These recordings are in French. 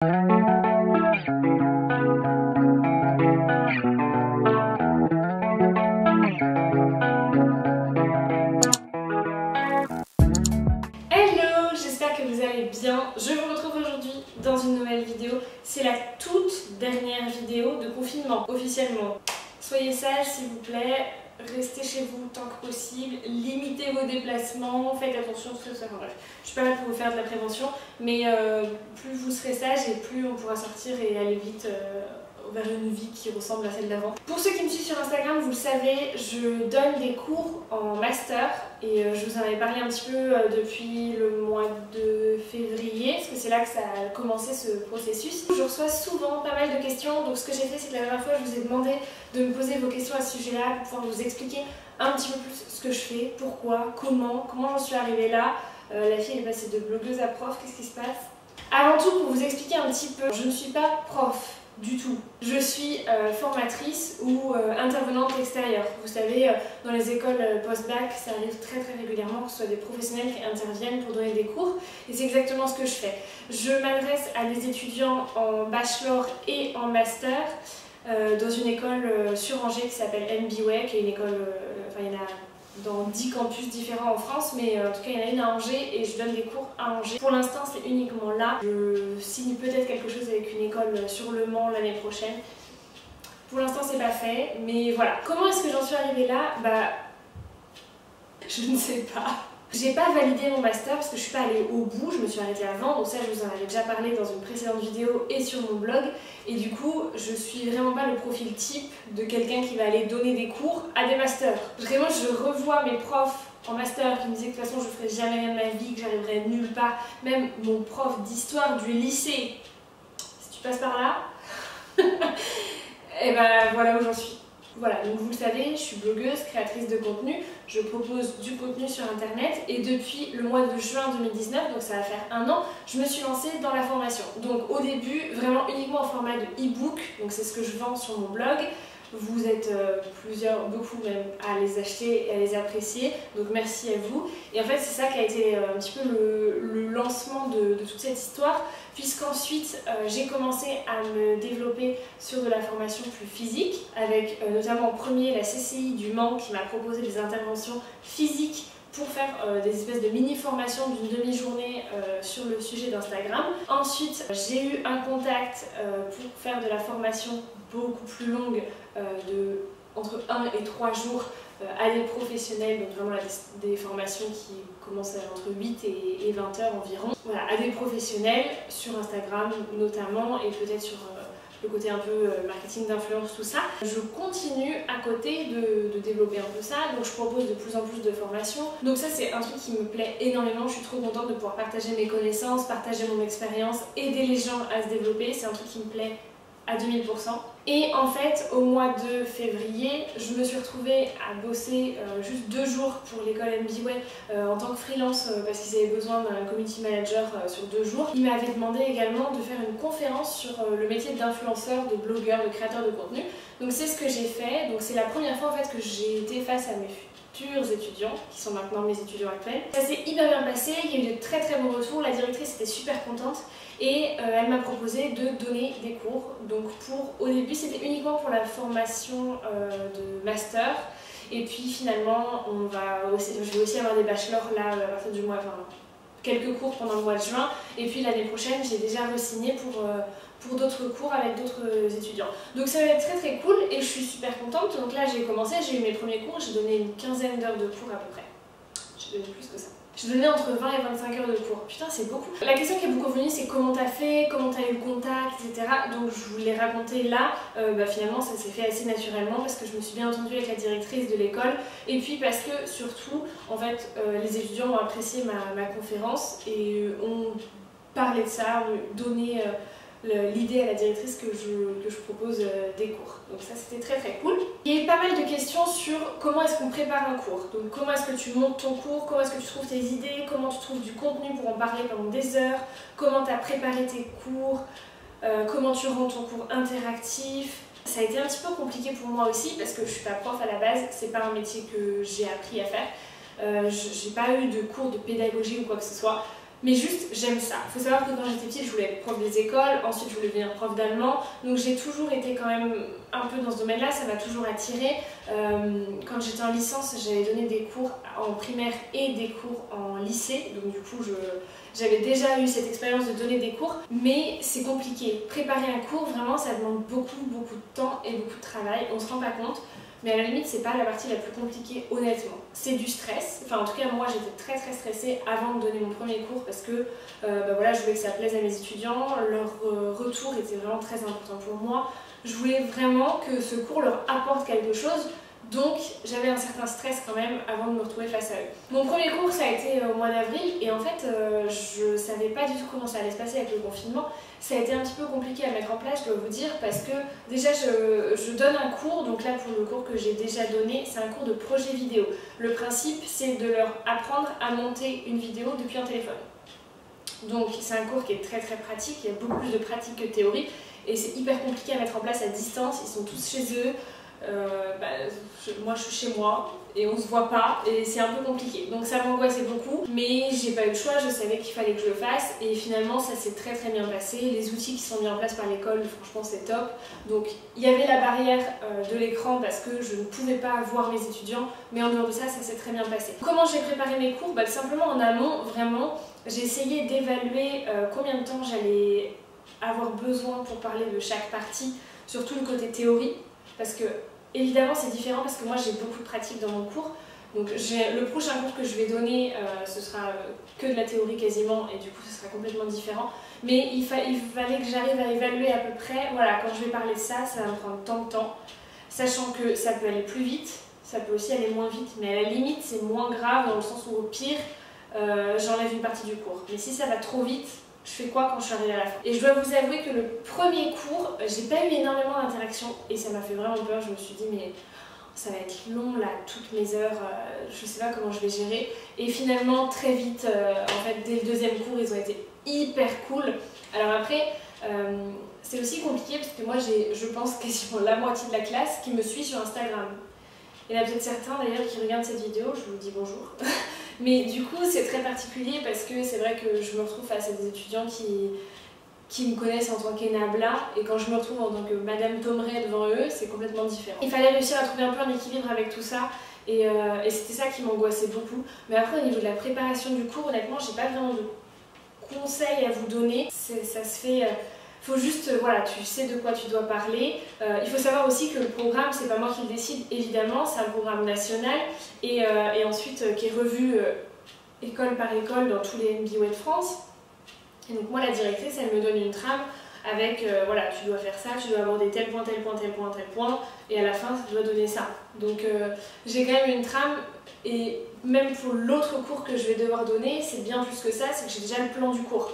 Hello, j'espère que vous allez bien. Je vous retrouve aujourd'hui dans une nouvelle vidéo. C'est la toute dernière vidéo de confinement, officiellement. Soyez sages s'il vous plaît, restez chez vous tant que possible, limitez vos déplacements, faites attention, tout ça. Bref, je suis pas là pour vous faire de la prévention, mais plus vous serez sages et plus on pourra sortir et aller vite vers une vie qui ressemble à celle d'avant. Pour ceux qui me suivent sur Instagram, vous le savez, je donne des cours en master et je vous en avais parlé un petit peu depuis le mois de février, parce que c'est là que ça a commencé ce processus. Je reçois souvent pas mal de questions, donc ce que j'ai fait, c'est que la dernière fois, je vous ai demandé de me poser vos questions à ce sujet-là pour pouvoir vous expliquer un petit peu plus ce que je fais, pourquoi, comment j'en suis arrivée là. La fille est passée de blogueuse à prof, qu'est-ce qui se passe? Avant tout, pour vous expliquer un petit peu, je ne suis pas prof du tout. Je suis formatrice ou intervenante extérieure. Vous savez, dans les écoles post-bac, ça arrive très régulièrement que ce soit des professionnels qui interviennent pour donner des cours. Et c'est exactement ce que je fais. Je m'adresse à des étudiants en bachelor et en master dans une école sur Angers qui s'appelle MBWay, qui est une école, enfin il y en a dans 10 campus différents en France, mais en tout cas il y en a une à Angers et je donne des cours à Angers. Pour l'instant c'est uniquement là. Je signe peut-être quelque chose avec une école sur Le Mans l'année prochaine. Pour l'instant c'est pas fait, mais voilà. Comment est-ce que j'en suis arrivée là? Je ne sais pas. J'ai pas validé mon master parce que je suis pas allée au bout, je me suis arrêtée avant, donc ça je vous en avais déjà parlé dans une précédente vidéo et sur mon blog. Et du coup, je suis vraiment pas le profil type de quelqu'un qui va aller donner des cours à des masters. Vraiment, je revois mes profs en master qui me disaient que de toute façon je ferais jamais rien de ma vie, que j'arriverais nulle part. Même mon prof d'histoire du lycée, si tu passes par là, et ben voilà où j'en suis. Voilà, donc vous le savez, je suis blogueuse, créatrice de contenu, je propose du contenu sur internet et depuis le mois de juin 2019, donc ça va faire un an, je me suis lancée dans la formation. Donc au début, vraiment uniquement en format de e-book, donc c'est ce que je vends sur mon blog. Vous êtes beaucoup même à les acheter et à les apprécier, donc merci à vous. Et en fait c'est ça qui a été un petit peu le lancement de toute cette histoire, puisqu'ensuite j'ai commencé à me développer sur de la formation plus physique, avec notamment en premier la CCI du Mans qui m'a proposé des interventions physiques pour faire des espèces de mini-formations d'une demi-journée sur le sujet d'Instagram. Ensuite, j'ai eu un contact pour faire de la formation beaucoup plus longue, entre 1 et 3 jours à des professionnels, donc vraiment des formations qui commencent entre 8 et 20 heures environ. Voilà, à des professionnels sur Instagram notamment et peut-être sur le côté un peu marketing d'influence, tout ça. Je continue à côté de développer un peu ça, donc je propose de plus en plus de formations. Donc ça c'est un truc qui me plaît énormément, je suis trop contente de pouvoir partager mes connaissances, partager mon expérience, aider les gens à se développer, c'est un truc qui me plaît à 2000%. Et en fait, au mois de février, je me suis retrouvée à bosser juste 2 jours pour l'école MBWay en tant que freelance parce qu'ils avaient besoin d'un community manager sur 2 jours. Ils m'avaient demandé également de faire une conférence sur le métier d'influenceur, de blogueur, de créateur de contenu. Donc c'est ce que j'ai fait. Donc c'est la première fois en fait que j'ai été face à mes futurs étudiants, qui sont maintenant mes étudiants actuels. Ça s'est hyper bien passé, il y a eu de très bons retours, la directrice était super contente et elle m'a proposé de donner des cours. Donc au début c'était uniquement pour la formation de master et puis finalement je vais aussi avoir des bachelors là à partir du mois, quelques cours pendant le mois de juin et puis l'année prochaine j'ai déjà re-signé pour d'autres cours avec d'autres étudiants. Donc ça va être très cool et je suis super contente. Donc là j'ai commencé, j'ai eu mes premiers cours, j'ai donné une quinzaine d'heures de cours à peu près. J'ai donné plus que ça. J'ai donné entre 20 et 25 heures de cours. Putain, c'est beaucoup. La question qui est beaucoup revenue, c'est comment t'as fait, comment t'as eu le contact, etc. Donc je vous l'ai raconté là. Finalement, ça s'est fait assez naturellement parce que je me suis bien entendue avec la directrice de l'école. Et puis parce que surtout, en fait, les étudiants ont apprécié ma conférence et ont parlé de ça, ont donné l'idée à la directrice que je propose des cours. Donc ça c'était très cool. Il y a eu pas mal de questions sur comment est-ce qu'on prépare un cours. Donc comment est-ce que tu montes ton cours, comment est-ce que tu trouves tes idées, comment tu trouves du contenu pour en parler pendant des heures, comment tu as préparé tes cours, comment tu rends ton cours interactif. Ça a été un petit peu compliqué pour moi aussi parce que je suis pas prof à la base, c'est pas un métier que j'ai appris à faire. J'ai pas eu de cours de pédagogie ou quoi que ce soit. Mais juste, j'aime ça. Il faut savoir que quand j'étais petite, je voulais être prof des écoles, ensuite je voulais devenir prof d'allemand. Donc j'ai toujours été quand même un peu dans ce domaine-là, ça m'a toujours attirée. Quand j'étais en licence, j'avais donné des cours en primaire et des cours en lycée. Donc du coup, j'avais déjà eu cette expérience de donner des cours. Mais c'est compliqué. Préparer un cours, vraiment, ça demande beaucoup de temps et beaucoup de travail. On ne se rend pas compte. Mais à la limite, c'est pas la partie la plus compliquée, honnêtement. C'est du stress. Enfin, en tout cas, moi, j'étais très stressée avant de donner mon premier cours parce que voilà, je voulais que ça plaise à mes étudiants. Leur retour était vraiment très important pour moi. Je voulais vraiment que ce cours leur apporte quelque chose. Donc, j'avais un certain stress quand même avant de me retrouver face à eux. Mon premier cours, ça a été au mois d'avril et en fait, je savais pas du tout comment ça allait se passer avec le confinement. Ça a été un petit peu compliqué à mettre en place, je dois vous dire, parce que déjà, je donne un cours. Donc là, pour le cours que j'ai déjà donné, c'est un cours de projet vidéo. Le principe, c'est de leur apprendre à monter une vidéo depuis un téléphone. Donc, c'est un cours qui est très pratique. Il y a beaucoup plus de pratique que de théorie et c'est hyper compliqué à mettre en place à distance. Ils sont tous chez eux. Moi je suis chez moi et on se voit pas et c'est un peu compliqué, donc ça m'angoissait beaucoup, mais j'ai pas eu le choix, je savais qu'il fallait que je le fasse et finalement ça s'est très bien passé. Les outils qui sont mis en place par l'école, franchement c'est top. Donc il y avait la barrière de l'écran parce que je ne pouvais pas voir mes étudiants, mais en dehors de ça, ça s'est très bien passé. Comment j'ai préparé mes cours? Tout simplement en amont, vraiment j'ai essayé d'évaluer combien de temps j'allais avoir besoin pour parler de chaque partie, surtout le côté théorie. Parce que, évidemment, c'est différent parce que moi j'ai beaucoup de pratique dans mon cours. Donc le prochain cours que je vais donner, ce sera que de la théorie quasiment et du coup ce sera complètement différent. Mais il fallait que j'arrive à évaluer à peu près, voilà, quand je vais parler de ça, ça va me prendre tant de temps. Sachant que ça peut aller plus vite, ça peut aussi aller moins vite, mais à la limite c'est moins grave dans le sens où au pire, j'enlève une partie du cours. Mais si ça va trop vite, je fais quoi quand je suis arrivée à la fin? Et je dois vous avouer que le premier cours, j'ai pas eu énormément d'interactions et ça m'a fait vraiment peur. Je me suis dit mais ça va être long là, toutes mes heures, je sais pas comment je vais gérer. Et finalement très vite, en fait dès le deuxième cours, ils ont été hyper cool. Alors après, c'est aussi compliqué parce que moi j'ai, je pense, quasiment la moitié de la classe qui me suit sur Instagram. Il y en a peut-être certains d'ailleurs qui regardent cette vidéo, je vous dis bonjour. Mais du coup, c'est très particulier parce que c'est vrai que je me retrouve face à des étudiants qui me connaissent en tant qu'Enabla et quand je me retrouve en tant que Madame Tomeret devant eux, c'est complètement différent. Il fallait réussir à trouver un peu un équilibre avec tout ça et c'était ça qui m'angoissait beaucoup. Mais après, au niveau de la préparation du cours, honnêtement, j'ai pas vraiment de conseils à vous donner. Ça se fait... faut juste, voilà, tu sais de quoi tu dois parler. Il faut savoir aussi que le programme, c'est pas moi qui le décide, évidemment, c'est un programme national et ensuite qui est revu école par école dans tous les MBA de France. Et donc moi, la directrice, elle me donne une trame avec, voilà, tu dois faire ça, tu dois aborder tel point, et à la fin, tu dois donner ça. Donc j'ai quand même une trame et même pour l'autre cours que je vais devoir donner, c'est bien plus que ça, c'est que j'ai déjà le plan du cours.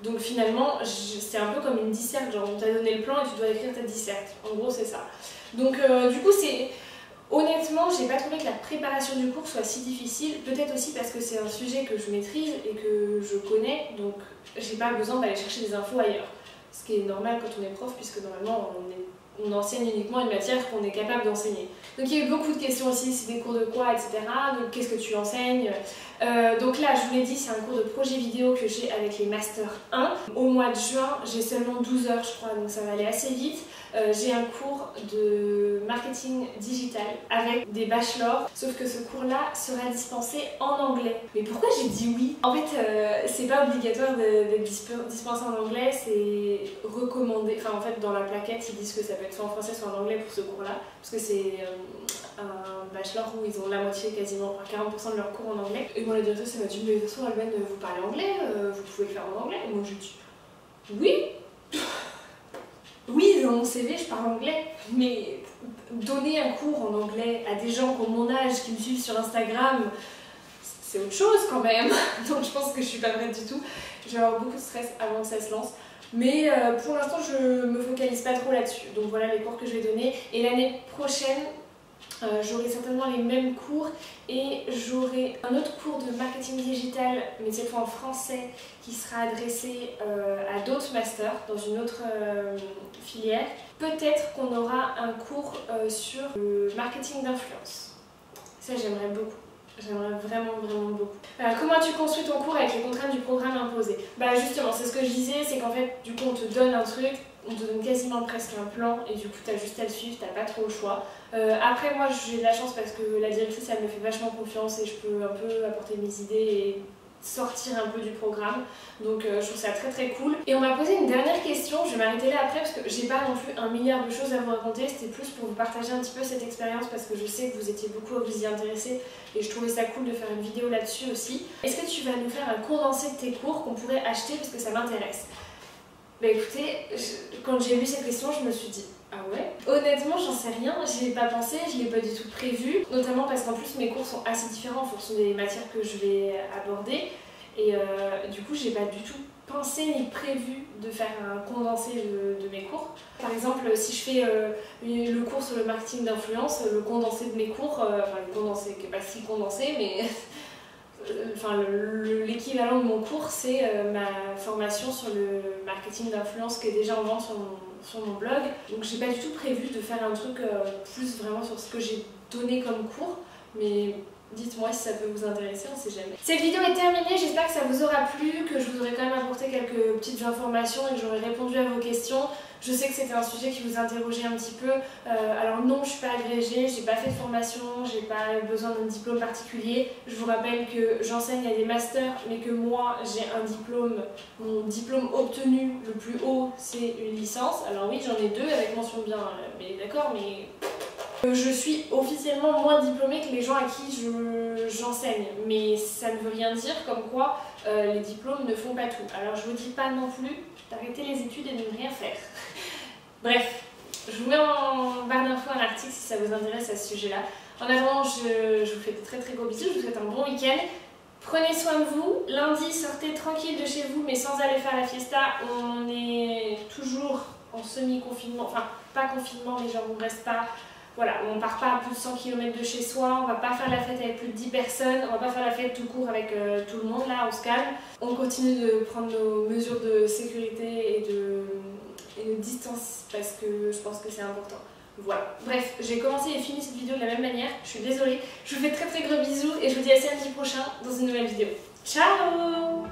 Donc finalement, c'est un peu comme une disserte, genre on t'a donné le plan et tu dois écrire ta disserte. En gros, c'est ça. Donc du coup, c'est... Honnêtement, j'ai pas trouvé que la préparation du cours soit si difficile. Peut-être aussi parce que c'est un sujet que je maîtrise et que je connais, donc j'ai pas besoin d'aller chercher des infos ailleurs. Ce qui est normal quand on est prof, puisque normalement on enseigne uniquement une matière qu'on est capable d'enseigner. Donc il y a eu beaucoup de questions aussi, c'est des cours de quoi, etc. Donc qu'est-ce que tu enseignes? Donc là, je vous l'ai dit, c'est un cours de projet vidéo que j'ai avec les Master 1. Au mois de juin, j'ai seulement 12 heures, je crois, donc ça va aller assez vite. J'ai un cours de marketing digital avec des bachelors, sauf que ce cours-là sera dispensé en anglais. Mais pourquoi j'ai dit oui? En fait, c'est pas obligatoire d'être dispensé en anglais, c'est recommandé. Enfin, en fait, dans la plaquette, ils disent que ça peut être soit en français, soit en anglais pour ce cours-là, parce que c'est un bachelor où ils ont la moitié, quasiment 40% de leur cours en anglais. Et moi, la directrice, elle m'a dit, mais de toute façon, Alban, vous parlez anglais, vous pouvez le faire en anglais. Et moi, j'ai dit, oui. Oui, dans mon CV, je parle anglais, mais donner un cours en anglais à des gens qui ont mon âge, qui me suivent sur Instagram, c'est autre chose quand même. Donc je pense que je suis pas prête du tout. Je vais avoir beaucoup de stress avant que ça se lance. Mais pour l'instant, je me focalise pas trop là-dessus. Donc voilà les cours que je vais donner. Et l'année prochaine, j'aurai certainement les mêmes cours et j'aurai un autre cours de marketing digital, mais cette fois en français, qui sera adressé à d'autres masters dans une autre filière. Peut-être qu'on aura un cours sur le marketing d'influence. Ça, j'aimerais beaucoup. J'aimerais vraiment beaucoup. Comment tu construis ton cours avec les contraintes du programme imposé? Justement, c'est ce que je disais, c'est qu'en fait, du coup, on te donne un truc, on te donne quasiment presque un plan et du coup, t'as juste à le suivre, t'as pas trop le choix. Après, moi, j'ai de la chance parce que la directrice, elle me fait vachement confiance et je peux un peu apporter mes idées et sortir un peu du programme, donc je trouve ça très cool. Et on m'a posé une dernière question, je vais m'arrêter là après parce que j'ai pas non plus un milliard de choses à vous raconter, c'était plus pour vous partager un petit peu cette expérience parce que je sais que vous étiez beaucoup à vous y intéresser et je trouvais ça cool de faire une vidéo là-dessus aussi. Est-ce que tu vas nous faire un condensé de tes cours qu'on pourrait acheter parce que ça m'intéresse? Écoutez, quand j'ai lu cette question, je me suis dit ah ouais? Honnêtement, j'en sais rien, j'y ai pas pensé, je l'ai pas du tout prévu, notamment parce qu'en plus mes cours sont assez différents en fonction des matières que je vais aborder et du coup, j'ai pas du tout pensé ni prévu de faire un condensé de mes cours. Par exemple, si je fais le cours sur le marketing d'influence, le condensé de mes cours, enfin le condensé qui est pas si condensé, mais l'équivalent de mon cours, c'est ma formation sur le marketing d'influence qui est déjà en vente sur mon blog. Donc j'ai pas du tout prévu de faire un truc plus vraiment sur ce que j'ai donné comme cours, mais dites-moi si ça peut vous intéresser, on sait jamais. Cette vidéo est terminée, j'espère que ça vous aura plu, que je vous aurai quand même apporté quelques petites informations et que j'aurai répondu à vos questions. Je sais que c'était un sujet qui vous interrogeait un petit peu. Alors non, je suis pas agrégée, j'ai pas fait de formation, j'ai pas besoin d'un diplôme particulier. Je vous rappelle que j'enseigne à des masters, mais que moi j'ai un diplôme, mon diplôme obtenu le plus haut, c'est une licence. Alors oui, j'en ai 2 avec mention bien, mais d'accord, mais je suis officiellement moins diplômée que les gens à qui j'enseigne, mais ça ne veut rien dire comme quoi les diplômes ne font pas tout. Alors je vous dis pas non plus d'arrêter les études et de ne rien faire. Bref, je vous mets en barre d'infos un article si ça vous intéresse à ce sujet-là. En attendant, je vous fais de très gros bisous, je vous souhaite un bon week-end. Prenez soin de vous. Lundi, sortez tranquille de chez vous, mais sans aller faire la fiesta. On est toujours en semi-confinement, enfin pas confinement, mais genre on reste pas... Voilà, on part pas à plus de 100 km de chez soi, on va pas faire la fête avec plus de 10 personnes, on va pas faire la fête tout court avec tout le monde, là on se calme. On continue de prendre nos mesures de sécurité et de distance parce que je pense que c'est important. Voilà, bref, j'ai commencé et fini cette vidéo de la même manière, je suis désolée. Je vous fais très gros bisous et je vous dis à samedi prochain dans une nouvelle vidéo. Ciao!